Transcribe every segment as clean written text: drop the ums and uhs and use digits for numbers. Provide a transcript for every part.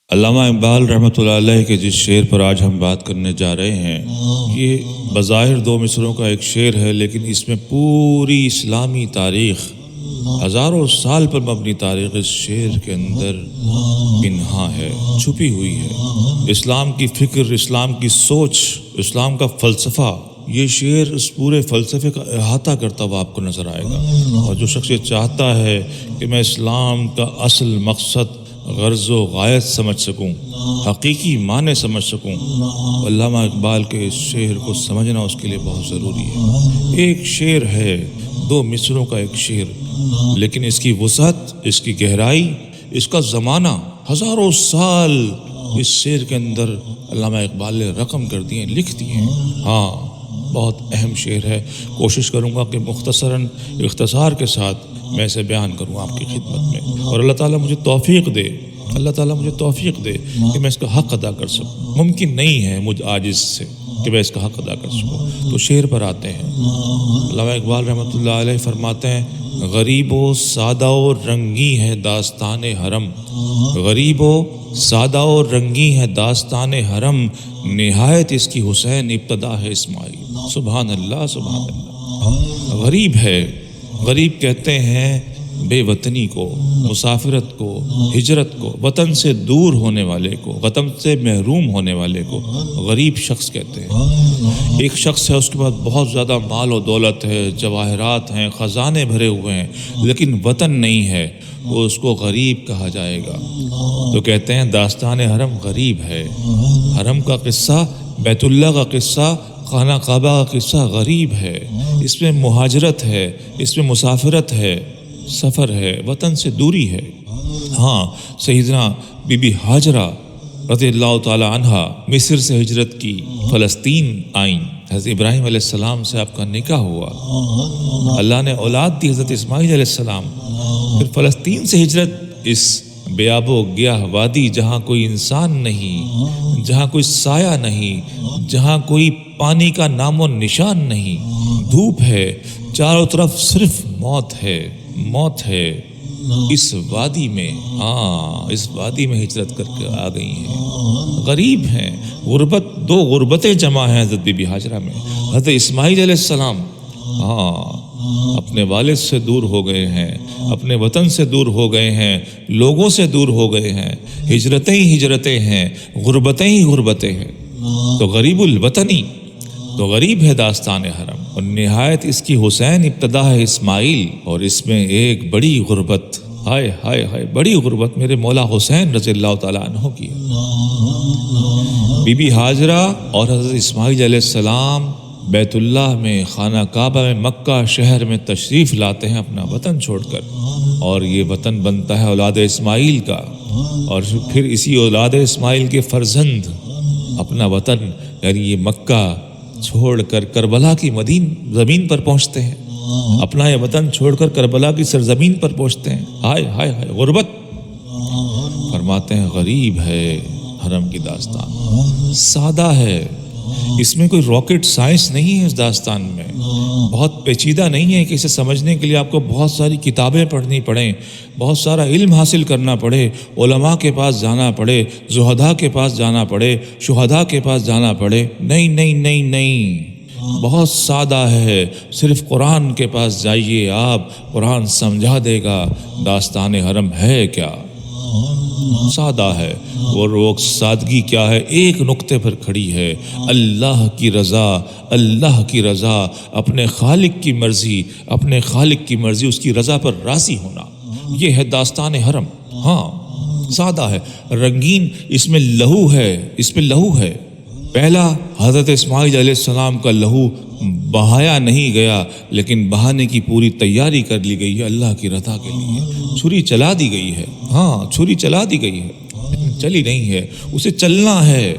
علامہ اقبال رحمۃ اللہ علیہ کے جس شعر پر آج ہم بات کرنے جا رہے ہیں، یہ بظاہر دو مصروں کا ایک شعر ہے، لیکن اس میں پوری اسلامی تاریخ، ہزاروں سال پر مبنی تاریخ اس شعر کے اندر پنہاں ہے، چھپی ہوئی ہے۔ اسلام کی فکر، اسلام کی سوچ، اسلام کا فلسفہ، یہ شعر اس پورے فلسفے کا احاطہ کرتا ہوا آپ کو نظر آئے گا۔ اور جو شخص یہ چاہتا ہے کہ میں اسلام کا اصل مقصد، غرض و غایت سمجھ سکوں، حقیقی معنی سمجھ سکوں، علامہ اقبال کے اس شعر کو سمجھنا اس کے لیے بہت ضروری ہے۔ ایک شعر ہے، دو مصروں کا ایک شعر، لیکن اس کی وسعت، اس کی گہرائی، اس کا زمانہ، ہزاروں سال اس شعر کے اندر علامہ اقبال نے رقم کر دیے، لکھ دیے۔ ہاں، بہت اہم شعر ہے۔ کوشش کروں گا کہ مختصراً اختصار کے ساتھ میں اسے بیان کروں آپ کی خدمت میں، اور اللہ تعالیٰ مجھے توفیق دے، اللہ تعالیٰ مجھے توفیق دے کہ میں اس کا حق ادا کر سکوں۔ ممکن نہیں ہے مجھ عاجز سے کہ میں اس کا حق ادا کر سکوں۔ تو شعر پر آتے ہیں۔ علامہ اقبال رحمۃ اللہ علیہ فرماتے ہیں، غریب و سادہ و رنگی ہے داستان حرم، غریب و سادہ و رنگی ہے داستان حرم، نہایت اس کی حسین ابتدا ہے اسماعیل۔ سبحان اللہ، سبحان اللہ۔ غریب ہے، غریب کہتے ہیں بے وطنی کو، مسافرت کو، ہجرت کو، وطن سے دور ہونے والے کو، وطن سے محروم ہونے والے کو غریب شخص کہتے ہیں۔ ایک شخص ہے، اس کے پاس بہت زیادہ مال و دولت ہے، جواہرات ہیں، خزانے بھرے ہوئے ہیں، لیکن وطن نہیں ہے، وہ اس کو غریب کہا جائے گا۔ تو کہتے ہیں داستان حرم غریب ہے۔ حرم کا قصہ، بیت اللہ کا قصہ، خانہ کعبہ کا قصہ غریب ہے۔ اس میں مہاجرت ہے، اس میں مسافرت ہے، سفر ہے، وطن سے دوری ہے۔ ہاں، سیدنا بی بی ہاجرہ رضی اللہ تعالی عنہا مصر سے ہجرت کی، فلسطین آئیں، حضرت ابراہیم علیہ السلام سے آپ کا نکاح ہوا، اللہ نے اولاد دی حضرت اسماعیل علیہ السلام۔ پھر فلسطین سے ہجرت، اس بے آب و گیاہ وادی جہاں کوئی انسان نہیں، جہاں کوئی سایہ نہیں، جہاں کوئی پانی کا نام و نشان نہیں، دھوپ ہے، چاروں طرف صرف موت ہے، موت ہے، اس وادی میں، ہاں، اس وادی میں ہجرت کر کے آ گئی ہیں۔ غریب ہیں، غربت، دو غربتیں جمع ہیں حضرت بی بی ہاجرہ میں۔ حضرت اسماعیل علیہ السلام، ہاں، اپنے والد سے دور ہو گئے ہیں، اپنے وطن سے دور ہو گئے ہیں، لوگوں سے دور ہو گئے ہیں، ہجرتیں ہی ہجرتیں ہیں، غربتیں ہی غربتیں ہیں۔ تو غریب الوطنی، تو غریب ہے داستان حرم، اور نہایت اس کی حسین ابتدا ہے اسماعیل، اور اس میں ایک بڑی غربت، ہائے ہائے ہائے، بڑی غربت میرے مولا حسین رضی اللہ تعالیٰ عنہ کی ہے۔ بی بی ہاجرہ اور حضرت اسماعیل علیہ السلام بیت اللہ میں، خانہ کعبہ میں، مکہ شہر میں تشریف لاتے ہیں اپنا وطن چھوڑ کر، اور یہ وطن بنتا ہے اولاد اسماعیل کا، اور پھر اسی اولاد اسماعیل کے فرزند اپنا وطن یعنی یہ مکہ چھوڑ کر کربلا کی زمین پر پہنچتے ہیں، اپنا یہ وطن چھوڑ کر کربلا کی سرزمین پر پہنچتے ہیں۔ ہائے ہائے ہائے، غربت! فرماتے ہیں غریب ہے حرم کی داستان، سادہ ہے، اس میں کوئی راکٹ سائنس نہیں ہے، اس داستان میں بہت پیچیدہ نہیں ہے کہ اسے سمجھنے کے لیے آپ کو بہت ساری کتابیں پڑھنی پڑیں، بہت سارا علم حاصل کرنا پڑے، علماء کے پاس جانا پڑے، زہداء کے پاس جانا پڑے، شہداء کے پاس جانا پڑے۔ نہیں نہیں نہیں نہیں، بہت سادہ ہے، صرف قرآن کے پاس جائیے آپ، قرآن سمجھا دے گا داستان حرم ہے کیا، سادہ ہے۔ اور وہ سادگی کیا ہے؟ ایک نقطے پر کھڑی ہے، اللہ کی رضا، اللہ کی رضا، اپنے خالق کی مرضی، اپنے خالق کی مرضی، اس کی رضا پر راضی ہونا، یہ ہے داستان حرم۔ ہاں، سادہ ہے، رنگین، اس میں لہو ہے، اس میں لہو ہے۔ پہلا حضرت اسماعیل علیہ السلام کا لہو بہایا نہیں گیا، لیکن بہانے کی پوری تیاری کر لی گئی ہے اللہ کی رضا کے لیے۔ چھری چلا دی گئی ہے، ہاں، چھری چلا دی گئی ہے، چلی نہیں ہے، اسے چلنا ہے،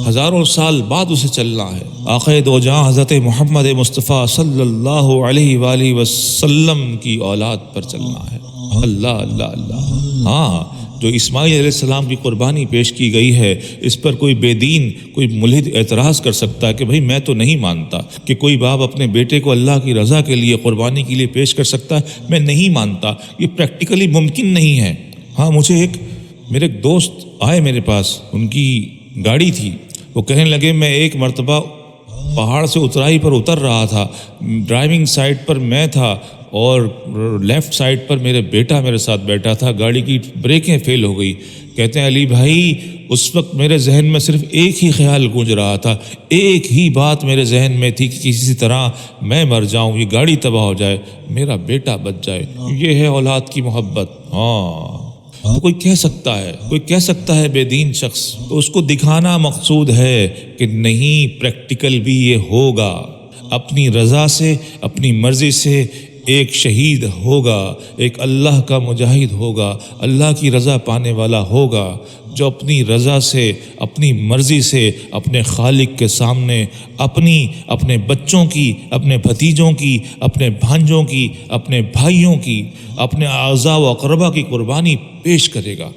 ہزاروں سال بعد اسے چلنا ہے۔ آقا دو جہاں حضرت محمد مصطفیٰ صلی اللہ علیہ وآلہ وسلم کی اولاد پر چلنا ہے۔ اللہ اللہ اللہ۔ ہاں، جو اسماعیل علیہ السلام کی قربانی پیش کی گئی ہے، اس پر کوئی بے دین، کوئی ملحد اعتراض کر سکتا ہے کہ بھائی میں تو نہیں مانتا کہ کوئی باپ اپنے بیٹے کو اللہ کی رضا کے لیے، قربانی کے لیے پیش کر سکتا ہے، میں نہیں مانتا، یہ پریکٹیکلی ممکن نہیں ہے۔ ہاں، مجھے ایک میرے ایک دوست آئے میرے پاس، ان کی گاڑی تھی، وہ کہنے لگے میں ایک مرتبہ پہاڑ سے اترائی پر اتر رہا تھا، ڈرائیونگ سائڈ پر میں تھا اور لیفٹ سائڈ پر میرے بیٹا میرے ساتھ بیٹھا تھا، گاڑی کی بریکیں فیل ہو گئی۔ کہتے ہیں علی بھائی اس وقت میرے ذہن میں صرف ایک ہی خیال گونج رہا تھا، ایک ہی بات میرے ذہن میں تھی کہ کسی طرح میں مر جاؤں، یہ گاڑی تباہ ہو جائے، میرا بیٹا بچ جائے۔ یہ ہے اولاد کی محبت۔ تو کوئی کہہ سکتا ہے بے دین شخص، تو اس کو دکھانا مقصود ہے کہ نہیں، پریکٹیکل بھی یہ ہوگا، اپنی رضا سے اپنی مرضی سے ایک شہید ہوگا، ایک اللہ کا مجاہد ہوگا، اللہ کی رضا پانے والا ہوگا، جو اپنی رضا سے اپنی مرضی سے اپنے خالق کے سامنے اپنے بچوں کی، اپنے بھتیجوں کی، اپنے بھانجوں کی، اپنے بھائیوں کی، اپنے اعزاء و اقربا کی قربانی پیش کرے گا۔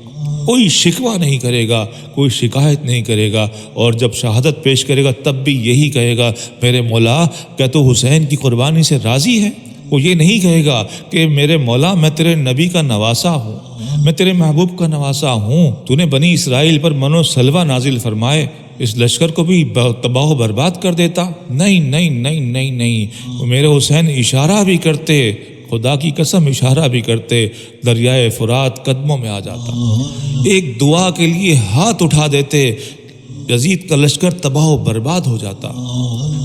کوئی شکوہ نہیں کرے گا، کوئی شکایت نہیں کرے گا، اور جب شہادت پیش کرے گا تب بھی یہی کہے گا میرے مولا کیا تو حسین کی قربانی سے راضی ہے؟ وہ یہ نہیں کہے گا کہ میرے مولا میں تیرے نبی کا نواسا ہوں، میں تیرے محبوب کا نواسا ہوں، تو نے بنی اسرائیل پر من و سلوہ نازل فرمائے، اس لشکر کو بھی تباہ و برباد کر دیتا۔ نہیں نہیں نہیں نہیں نہیں، میرے حسین اشارہ بھی کرتے، خدا کی قسم اشارہ بھی کرتے، دریائے فرات قدموں میں آ جاتا، ایک دعا کے لیے ہاتھ اٹھا دیتے، یزید کا لشکر تباہ و برباد ہو جاتا۔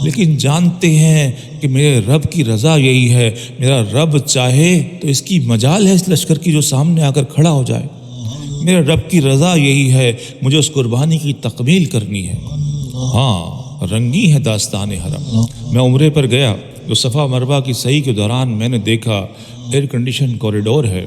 لیکن جانتے ہیں کہ میرے رب کی رضا یہی ہے، میرا رب چاہے تو اس کی مجال ہے اس لشکر کی جو سامنے آ کر کھڑا ہو جائے، میرے رب کی رضا یہی ہے، مجھے اس قربانی کی تکمیل کرنی ہے۔ ہاں، رنگی ہے داستان حرم۔ میں عمرے پر گیا تو صفا مروہ کی سعی کے دوران میں نے دیکھا ایئر کنڈیشن کوریڈور ہے،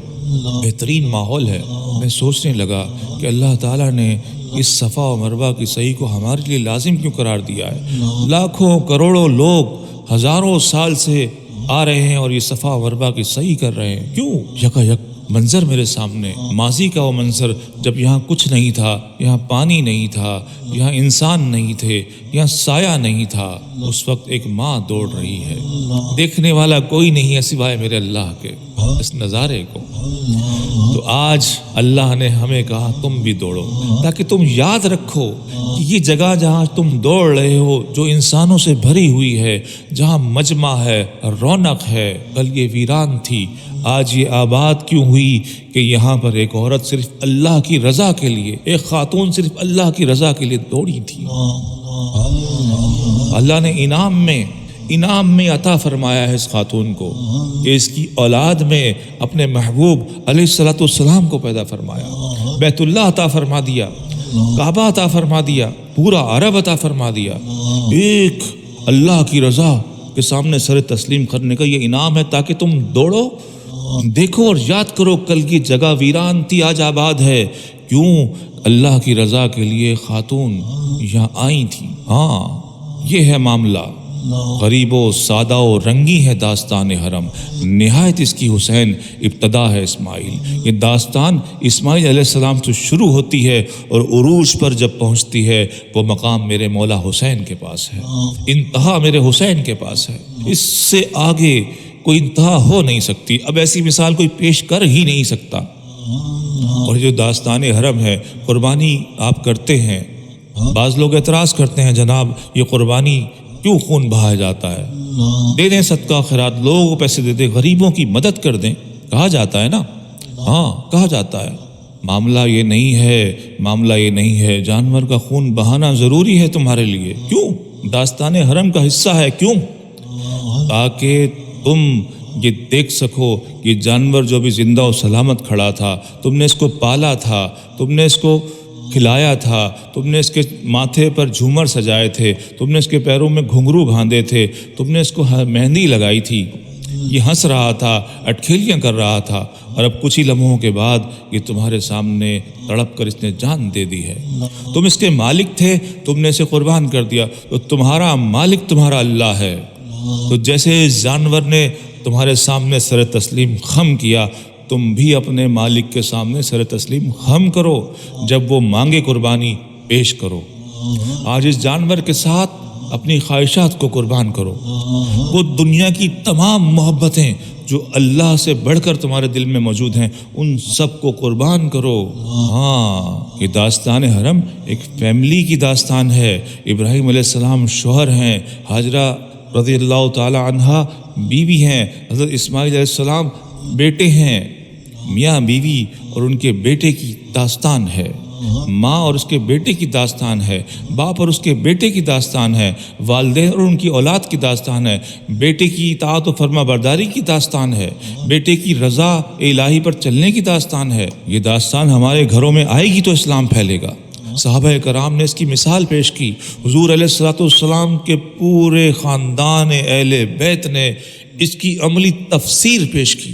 بہترین ماحول ہے۔ میں سوچنے لگا کہ اللہ تعالیٰ نے اس صفا و مروہ کی سعی کو ہمارے لیے لازم کیوں قرار دیا ہے؟ لاکھوں کروڑوں لوگ ہزاروں سال سے آ رہے ہیں اور یہ صفا و مروہ کی سعی کر رہے ہیں، کیوں؟ یکا یک منظر میرے سامنے، ماضی کا وہ منظر جب یہاں کچھ نہیں تھا، یہاں پانی نہیں تھا، یہاں انسان نہیں تھے، یہاں سایہ نہیں تھا، اس وقت ایک ماں دوڑ رہی ہے، دیکھنے والا کوئی نہیں ہے سوائے میرے اللہ کے، اس نظارے کو۔ تو آج اللہ نے ہمیں کہا تم بھی دوڑو، تاکہ تم یاد رکھو کہ یہ جگہ جہاں تم دوڑ رہے ہو جو انسانوں سے بھری ہوئی ہے، جہاں مجمع ہے، رونق ہے، کل یہ ویران تھی، آج یہ آباد کیوں ہوئی کہ یہاں پر ایک عورت صرف اللہ کی رضا کے لیے، ایک خاتون صرف اللہ کی رضا کے لیے دوڑی تھی۔ اللہ نے انعام میں عطا فرمایا ہے اس خاتون کو کہ اس کی اولاد میں اپنے محبوب علیہ الصلوۃ والسلام کو پیدا فرمایا، بیت اللہ عطا فرما دیا، کعبہ عطا فرما دیا، پورا عرب عطا فرما دیا۔ ایک اللہ کی رضا کے سامنے سر تسلیم کرنے کا یہ انعام ہے، تاکہ تم دوڑو، دیکھو اور یاد کرو کل کی جگہ ویران تھی، آج آباد ہے، کیوں؟ اللہ کی رضا کے لیے خاتون یہاں آئی تھی۔ ہاں، یہ ہے معاملہ، غریب و سادہ و رنگی ہے داستان حرم، نہایت اس کی حسین ابتدا ہے اسماعیل۔ یہ داستان اسماعیل علیہ السلام سے شروع ہوتی ہے اور عروج پر جب پہنچتی ہے وہ مقام میرے مولا حسین کے پاس ہے، انتہا میرے حسین کے پاس ہے، اس سے آگے کوئی انتہا ہو نہیں سکتی، اب ایسی مثال کوئی پیش کر ہی نہیں سکتا۔ اور جو داستان حرم ہے، قربانی آپ کرتے ہیں، بعض لوگ اعتراض کرتے ہیں جناب یہ قربانی کیوں خون بہایا جاتا ہے، دے دیں صدقہ خیرات، لوگوں کو پیسے دے دیں، غریبوں کی مدد کر دیں، کہا جاتا ہے نا، ہاں کہا جاتا ہے۔ معاملہ یہ نہیں ہے، جانور کا خون بہانا ضروری ہے تمہارے لیے، کیوں؟ داستان حرم کا حصہ ہے، کیوں؟ تاکہ تم یہ دیکھ سکو یہ جانور جو بھی زندہ و سلامت کھڑا تھا، تم نے اس کو پالا تھا، تم نے اس کو کھلایا تھا، تم نے اس کے ماتھے پر جھومر سجائے تھے، تم نے اس کے پیروں میں گھنگرو باندھے تھے، تم نے اس کو مہندی لگائی تھی، یہ ہنس رہا تھا، اٹکھیلیاں کر رہا تھا، اور اب کچھ ہی لمحوں کے بعد یہ تمہارے سامنے تڑپ کر اس نے جان دے دی ہے۔ تم اس کے مالک تھے، تم نے اسے قربان کر دیا، تو تمہارا مالک تمہارا اللہ ہے۔ تو جیسے اس جانور نے تمہارے سامنے سر تسلیم خم کیا، تم بھی اپنے مالک کے سامنے سر تسلیم خم کرو، جب وہ مانگے قربانی پیش کرو۔ آج اس جانور کے ساتھ اپنی خواہشات کو قربان کرو، وہ دنیا کی تمام محبتیں جو اللہ سے بڑھ کر تمہارے دل میں موجود ہیں ان سب کو قربان کرو۔ ہاں، یہ داستان حرم ایک فیملی کی داستان ہے۔ ابراہیم علیہ السلام شوہر ہیں، ہاجرہ رضی اللہ تعالی عنہا بیوی ہیں، حضرت اسماعیل علیہ السلام بیٹے ہیں۔ میاں بیوی اور ان کے بیٹے کی داستان ہے، ماں اور اس کے بیٹے کی داستان ہے، باپ اور اس کے بیٹے کی داستان ہے، والدین اور ان کی اولاد کی داستان ہے، بیٹے کی اطاعت و فرما برداری کی داستان ہے، بیٹے کی رضا الہی پر چلنے کی داستان ہے۔ یہ داستان ہمارے گھروں میں آئے گی تو اسلام پھیلے گا۔ صحابہ کرام نے اس کی مثال پیش کی، حضور علیہ الصلوۃ والسلام کے پورے خاندان اہل بیت نے اس کی عملی تفسیر پیش کی۔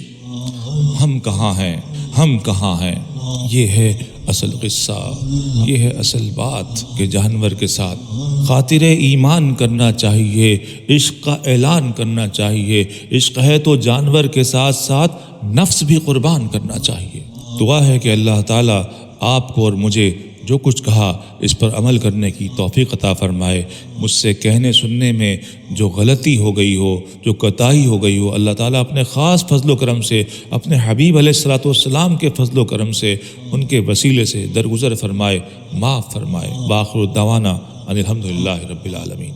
ہم کہاں ہیں، ہم کہاں ہیں؟ یہ ہے اصل قصہ، یہ ہے اصل بات کہ جانور کے ساتھ خاطر ایمان کرنا چاہیے، عشق کا اعلان کرنا چاہیے۔ عشق ہے تو جانور کے ساتھ ساتھ نفس بھی قربان کرنا چاہیے۔ دعا ہے کہ اللہ تعالیٰ آپ کو اور مجھے جو کچھ کہا اس پر عمل کرنے کی توفیق عطا فرمائے۔ مجھ سے کہنے سننے میں جو غلطی ہو گئی ہو، جو کوتاہی ہو گئی ہو، اللہ تعالیٰ اپنے خاص فضل و کرم سے، اپنے حبیب علیہ الصلوۃ والسلام کے فضل و کرم سے، ان کے وسیلے سے درگزر فرمائے، معاف فرمائے۔ باخر دعوانا ان الحمدللہ رب العالمین۔